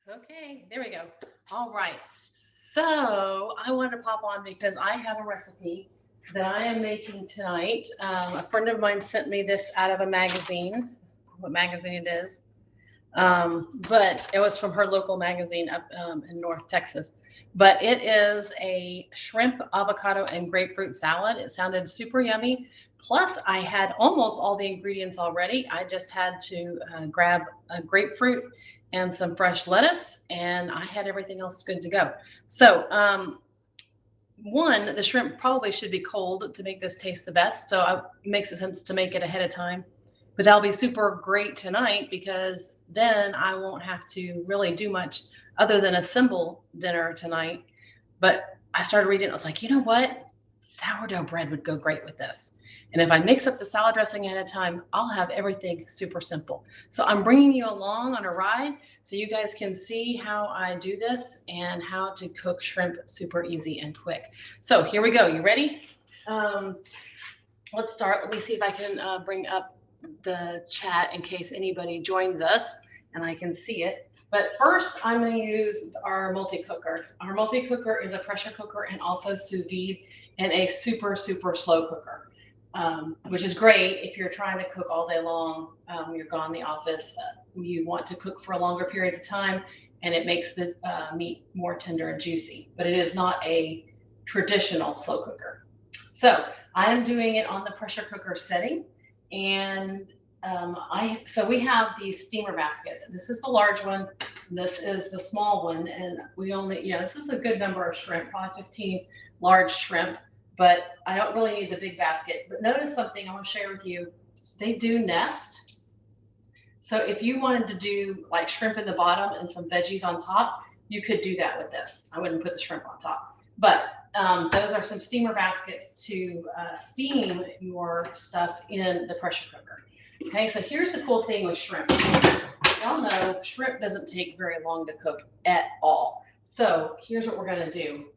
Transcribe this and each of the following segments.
Okay, there we go. All right. So I wanted to pop on because I have a recipe that I am making tonight. A friend of mine sent me this out of a magazine. What magazine it is? But it was from her local magazine up in North Texas. But it is a shrimp, avocado, and grapefruit salad. It sounded super yummy. Plus, I had almost all the ingredients already. I just had to grab a grapefruit and some fresh lettuce, and I had everything else good to go. So, one, the shrimp probably should be cold to make this taste the best. So it makes sense to make it ahead of time. But that'll be super great tonight because then I won't have to really do much other than assemble dinner tonight. But I started reading, I was like, you know what? Sourdough bread would go great with this. And if I mix up the salad dressing ahead of time, I'll have everything super simple. So I'm bringing you along on a ride so you guys can see how I do this and how to cook shrimp super easy and quick. So here we go. You ready? Um, let's start. Let me see if I can bring up the chat in case anybody joins us and I can see it. But first, I'm going to use our multi-cooker. Our multi-cooker is a pressure cooker and also sous vide and a super, super slow cooker, which is great if you're trying to cook all day long. You're gone in the office. You want to cook for a longer period of time, and it makes the meat more tender and juicy. But it is not a traditional slow cooker. So I am doing it on the pressure cooker setting, and so we have these steamer baskets. This is the large one. This is the small one, and we only, this is a good number of shrimp, probably 15 large shrimp, but I don't really need the big basket. But notice something I want to share with you. They do nest. So if you wanted to do like shrimp in the bottom and some veggies on top, you could do that with this. I wouldn't put the shrimp on top, but those are some steamer baskets to steam your stuff in the pressure cooker. Okay, so here's the cool thing with shrimp. Y'all know shrimp doesn't take very long to cook at all. So here's what we're gonna do.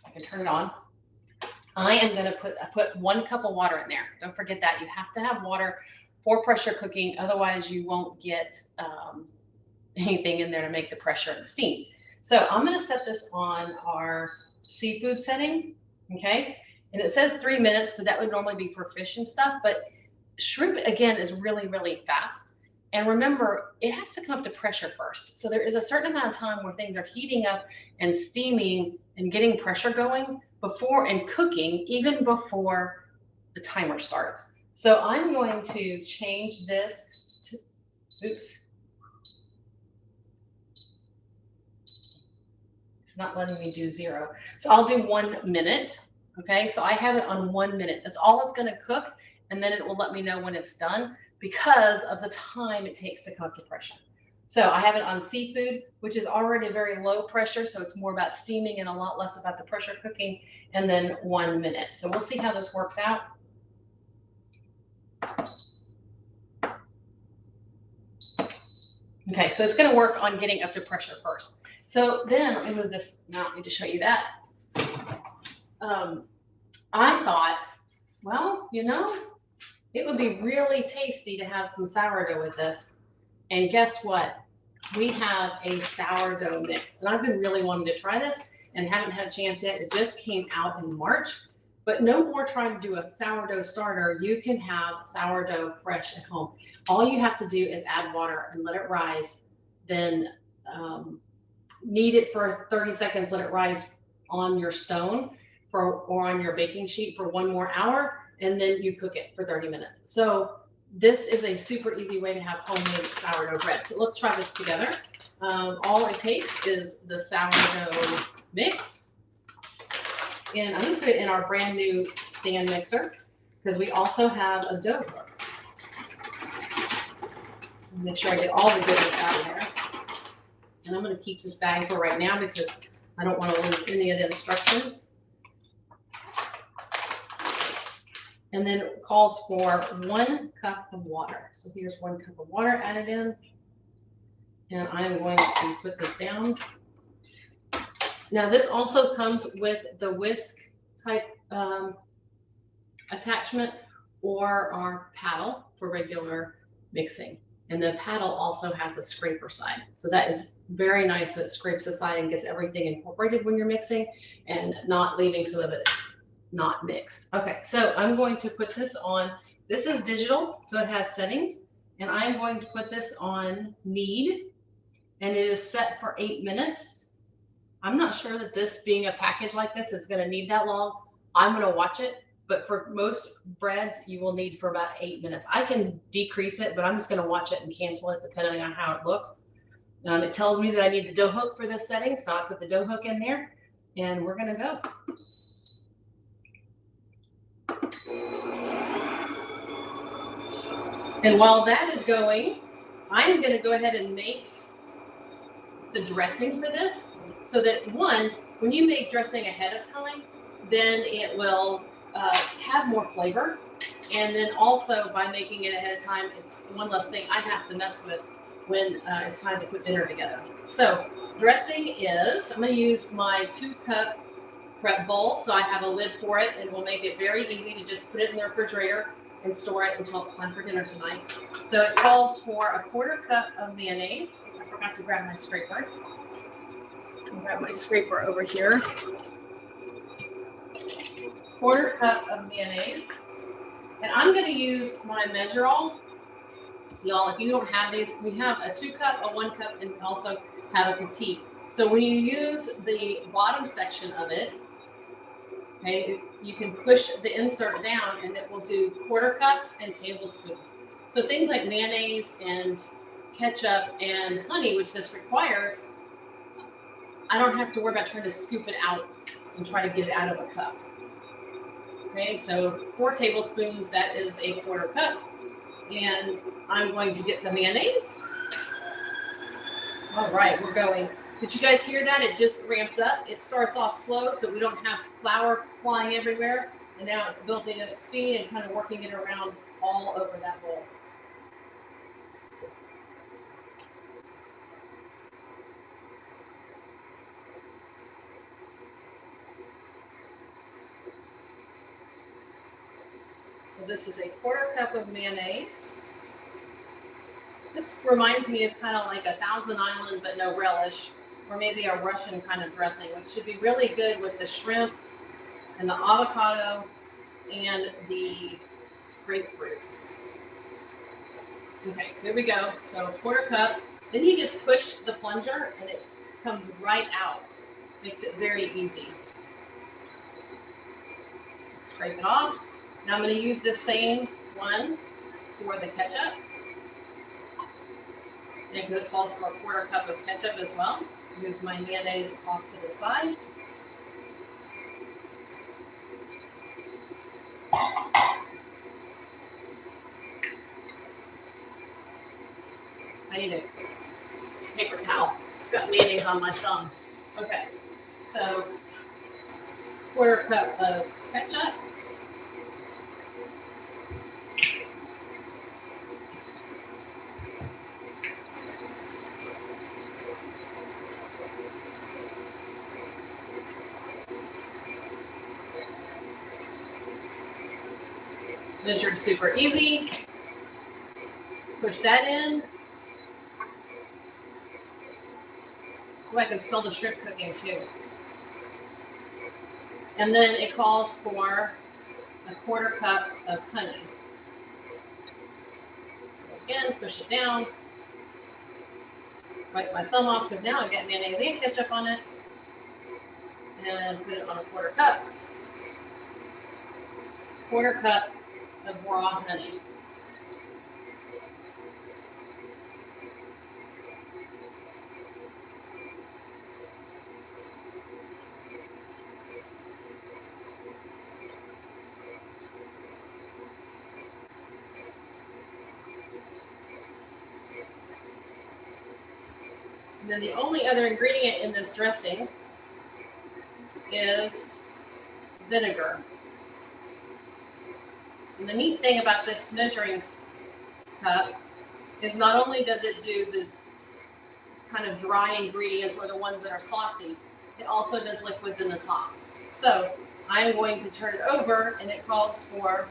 I can turn it on. I am gonna put 1 cup of water in there. Don't forget that you have to have water for pressure cooking, otherwise you won't get anything in there to make the pressure and the steam. So I'm going to set this on our seafood setting, okay? And it says 3 minutes, but that would normally be for fish and stuff. But shrimp, again, is really, really fast. And remember, it has to come up to pressure first. So there is a certain amount of time where things are heating up and steaming and getting pressure going before and cooking, even before the timer starts. So I'm going to change this to, oops. It's not letting me do 0. So I'll do 1 minute. Okay, so I have it on 1 minute. That's all it's going to cook, and then it will let me know when it's done because of the time it takes to come up to pressure. So I have it on seafood, which is already very low pressure, so it's more about steaming and a lot less about the pressure cooking, and then 1 minute. So we'll see how this works out. Okay, so it's going to work on getting up to pressure first. So then let me move this. Now I need to show you that. I thought, well, it would be really tasty to have some sourdough with this. And guess what? We have a sourdough mix. And I've been really wanting to try this and haven't had a chance yet. It just came out in March. But no more trying to do a sourdough starter. You can have sourdough fresh at home. All you have to do is add water and let it rise. Then knead it for 30 seconds. Let it rise on your stone or on your baking sheet for 1 more hour. And then you cook it for 30 minutes. So this is a super easy way to have homemade sourdough bread. So let's try this together. All it takes is the sourdough mix. And I'm going to put it in our brand new stand mixer because we also have a dough cooker. Make sure I get all the goodness out of there. And I'm going to keep this bag for right now because I don't want to lose any of the instructions. And then it calls for 1 cup of water. So here's 1 cup of water added in. And I'm going to put this down. Now this also comes with the whisk type attachment or our paddle for regular mixing. And the paddle also has a scraper side. So that is very nice. So it scrapes the side and gets everything incorporated when you're mixing and not leaving some of it not mixed. Okay, so I'm going to put this on. This is digital, so it has settings. And I'm going to put this on knead. And it is set for 8 minutes. I'm not sure that this being a package like this is going to need that long. I'm going to watch it, but for most breads, you will need for about 8 minutes. I can decrease it, but I'm just going to watch it and cancel it depending on how it looks. It tells me that I need the dough hook for this setting, so I put the dough hook in there, and we're going to go. And while that is going, I'm going to go ahead and make the dressing for this, so that one, when you make dressing ahead of time, then it will have more flavor. And then also by making it ahead of time, it's one less thing I have to mess with when it's time to put dinner together. So dressing is, I'm going to use my 2-cup prep bowl. So I have a lid for it, and we'll make it very easy to just put it in the refrigerator and store it until it's time for dinner tonight. So it calls for a 1/4 cup of mayonnaise. I forgot to grab my scraper. I'll grab my scraper over here. 1/4 cup of mayonnaise. And I'm going to use my measure-all. Y'all, if you don't have these, we have a 2-cup, a 1 cup, and also have a petite. So when you use the bottom section of it, okay, you can push the insert down and it will do 1/4 cups and tablespoons. So things like mayonnaise and ketchup and honey, which this requires, I don't have to worry about trying to scoop it out and try to get it out of a cup. Okay, so 4 tablespoons, that is a 1/4 cup. And I'm going to get the mayonnaise. All right, we're going. Did you guys hear that? It just ramped up. It starts off slow so we don't have flour flying everywhere. And now it's building at speed and kind of working it around all over that bowl. So this is a 1/4 cup of mayonnaise. This reminds me of kind of like a Thousand Island, but no relish, or maybe a Russian kind of dressing, which should be really good with the shrimp and the avocado and the grapefruit. Okay, here we go. So 1/4 cup. Then you just push the plunger and it comes right out. Makes it very easy. Scrape it off. Now I'm going to use the same one for the ketchup. And it calls for a 1/4 cup of ketchup as well. Move my mayonnaise off to the side. I need a paper towel. Got mayonnaise on my thumb. Okay, so 1/4 cup of ketchup. Measured super easy. Push that in. Oh, I can smell the shrimp cooking too. And then it calls for a 1/4 cup of honey. Again, push it down. Wipe my thumb off because now I've got mayonnaise and ketchup on it. And put it on a 1/4 cup. 1/4 cup of raw honey. And then the only other ingredient in this dressing is vinegar. And the neat thing about this measuring cup is not only does it do the kind of dry ingredients or the ones that are saucy, it also does liquids in the top. So I'm going to turn it over, and it calls for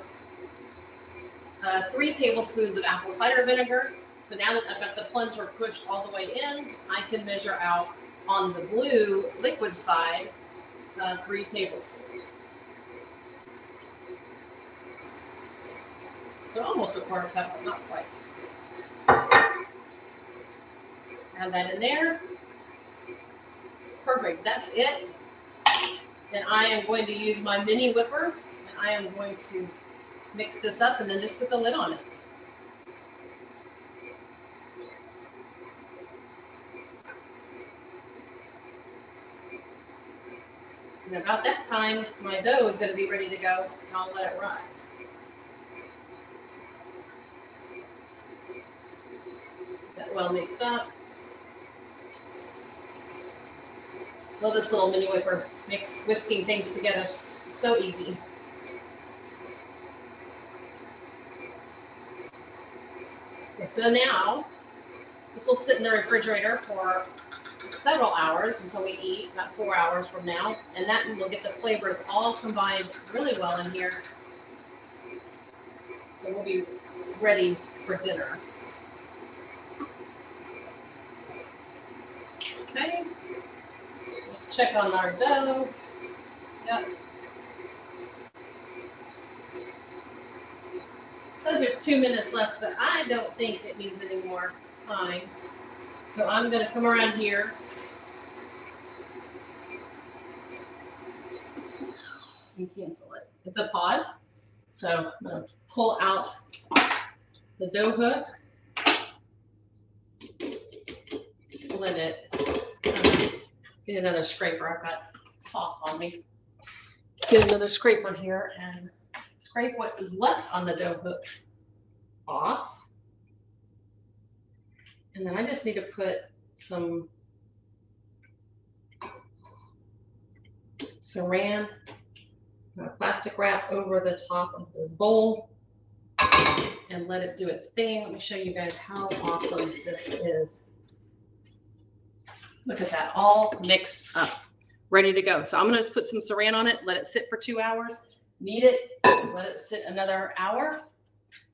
3 tablespoons of apple cider vinegar, So now that I've got the plunger pushed all the way in, I can measure out on the blue liquid side 3 tablespoons. So almost a quarter cup, but not quite. Add that in there. Perfect, that's it. Then I am going to use my mini whipper, and I am going to mix this up and then just put the lid on it. And about that time, my dough is going to be ready to go, and I'll let it rise. Get that well mixed up. Well, this little mini whipper makes whisking things together so easy. Okay, so now, this will sit in the refrigerator for several hours until we eat, about 4 hours from now, and that will get the flavors all combined really well in here. So we'll be ready for dinner. Okay, let's check on our dough. Yep. It says there's 2 minutes left, but I don't think it needs any more time. So I'm going to come around here. And cancel it. It's a pause. So I'm going to pull out the dough hook, blend it, get another scraper. I've got sauce on me. Get another scraper here and scrape what is left on the dough hook off. And then I just need to put some saran plastic wrap over the top of this bowl and let it do its thing. Let me show you guys how awesome this is. Look at that, all mixed up, ready to go. So I'm gonna just put some saran on it, let it sit for 2 hours, knead it, let it sit another hour,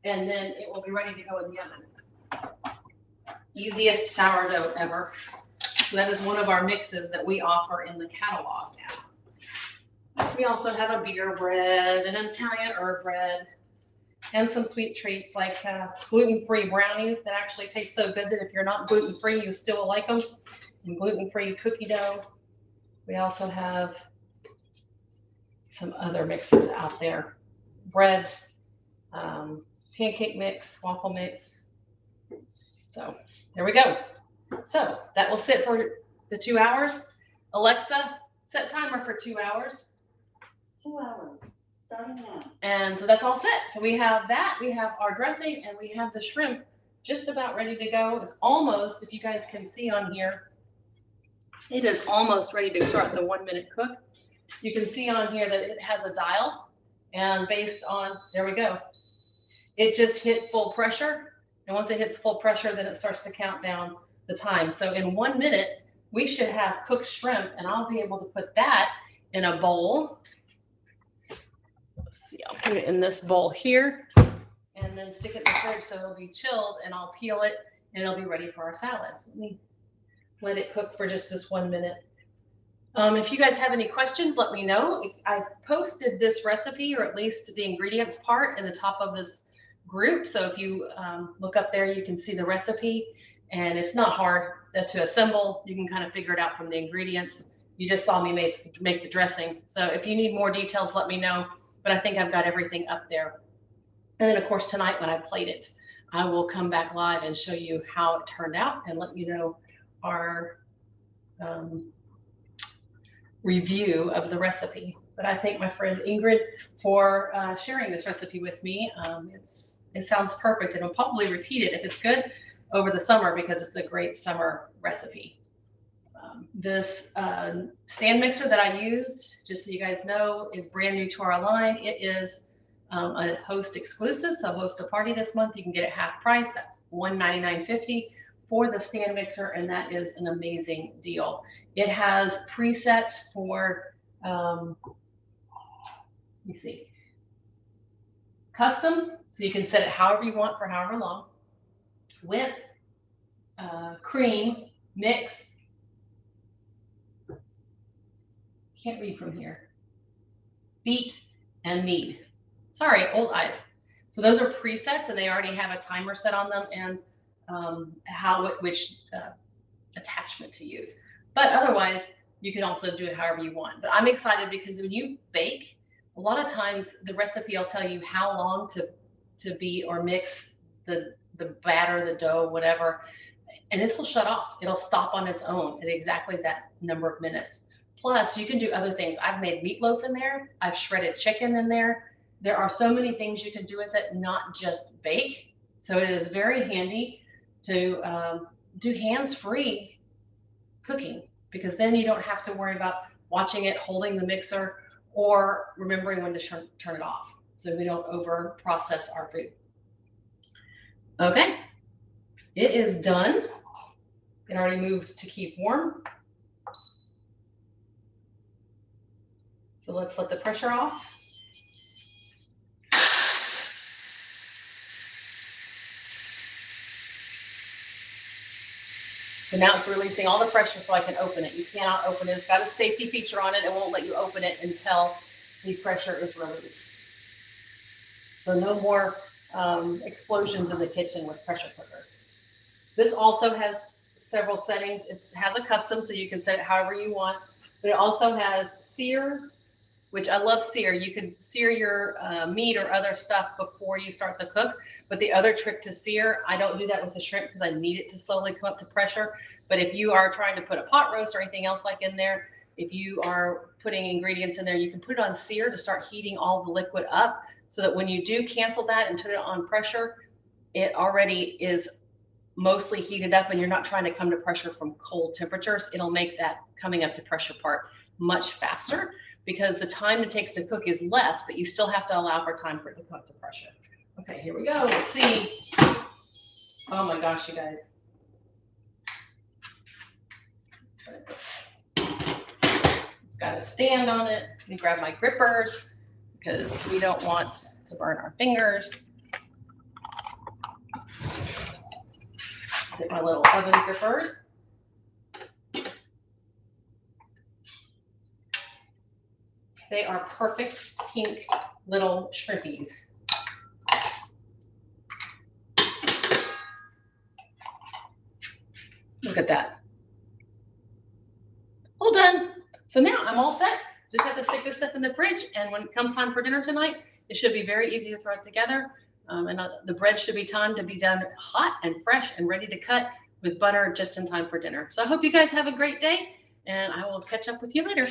and then it will be ready to go in the oven. Easiest sourdough ever. So that is one of our mixes that we offer in the catalog now. We also have a beer bread and an Italian herb bread and some sweet treats like gluten-free brownies that actually taste so good that if you're not gluten-free, you still will like them. And gluten-free cookie dough. We also have some other mixes out there. Breads, pancake mix, waffle mix. So there we go. So that will sit for the 2 hours. Alexa, set timer for 2 hours. 2 hours, starting now. And so that's all set. So we have that, we have our dressing, and we have the shrimp just about ready to go. It's almost, if you guys can see on here, it is almost ready to start the 1 minute cook. You can see on here that it has a dial, and based on, there we go. It just hit full pressure. And once it hits full pressure, then it starts to count down the time. So in 1 minute, we should have cooked shrimp, and I'll be able to put that in a bowl. Let's see, I'll put it in this bowl here and then stick it in the fridge so it'll be chilled, and I'll peel it and it'll be ready for our salads. Let me let it cook for just this 1 minute. If you guys have any questions, let me know. I posted this recipe, or at least the ingredients part, in the top of this group. So if you look up there, you can see the recipe, and it's not hard to assemble. You can kind of figure it out from the ingredients. You just saw me make the dressing. So if you need more details, let me know. But I think I've got everything up there. And then of course, tonight when I plate it, I will come back live and show you how it turned out and let you know our review of the recipe. But I thank my friend Ingrid for sharing this recipe with me. It sounds perfect, and I'll probably repeat it if it's good over the summer because it's a great summer recipe. This stand mixer that I used, just so you guys know, is brand new to our line. It is a host exclusive, so host a party this month. You can get it half price. That's $199.50 for the stand mixer, and that is an amazing deal. It has presets for, let me see, custom, so you can set it however you want for however long. Width, cream, mix. Can't read from here. Beat and knead. Sorry, old eyes. So those are presets, and they already have a timer set on them and which attachment to use. But otherwise, you can also do it however you want. But I'm excited because when you bake, a lot of times the recipe will tell you how long to beat or mix the batter, the dough, whatever, and this will shut off. It'll stop on its own at exactly that number of minutes. Plus, you can do other things. I've made meatloaf in there. I've shredded chicken in there. There are so many things you can do with it, not just bake. So it is very handy to do hands-free cooking, because then you don't have to worry about watching it, holding the mixer, or remembering when to turn it off, so we don't over process our food. Okay, it is done. It already moved to keep warm. So let's let the pressure off. So now it's releasing all the pressure so I can open it. You cannot open it. It's got a safety feature on it. It won't let you open it until the pressure is released. So no more explosions in the kitchen with pressure cookers. This also has several settings. It has a custom, so you can set it however you want. But it also has sear, which I love sear. You can sear your meat or other stuff before you start the cook. But the other trick to sear, I don't do that with the shrimp because I need it to slowly come up to pressure. But if you are trying to put a pot roast or anything else like in there, if you are putting ingredients in there, you can put it on sear to start heating all the liquid up, so that when you do cancel that and put it on pressure, it already is mostly heated up and you're not trying to come to pressure from cold temperatures. It'll make that coming up to pressure part much faster, because the time it takes to cook is less, but you still have to allow for time for it to come up to pressure. Okay, here we go. Let's see. Oh my gosh, you guys. It's got a stand on it. Let me grab my grippers because we don't want to burn our fingers. Get my little oven grippers. They are perfect pink little shrimpies. Look at that. All done. So now I'm all set. Just have to stick this stuff in the fridge, and when it comes time for dinner tonight, it should be very easy to throw it together. And the bread should be timed to be done hot and fresh and ready to cut with butter just in time for dinner. So I hope you guys have a great day, and I will catch up with you later.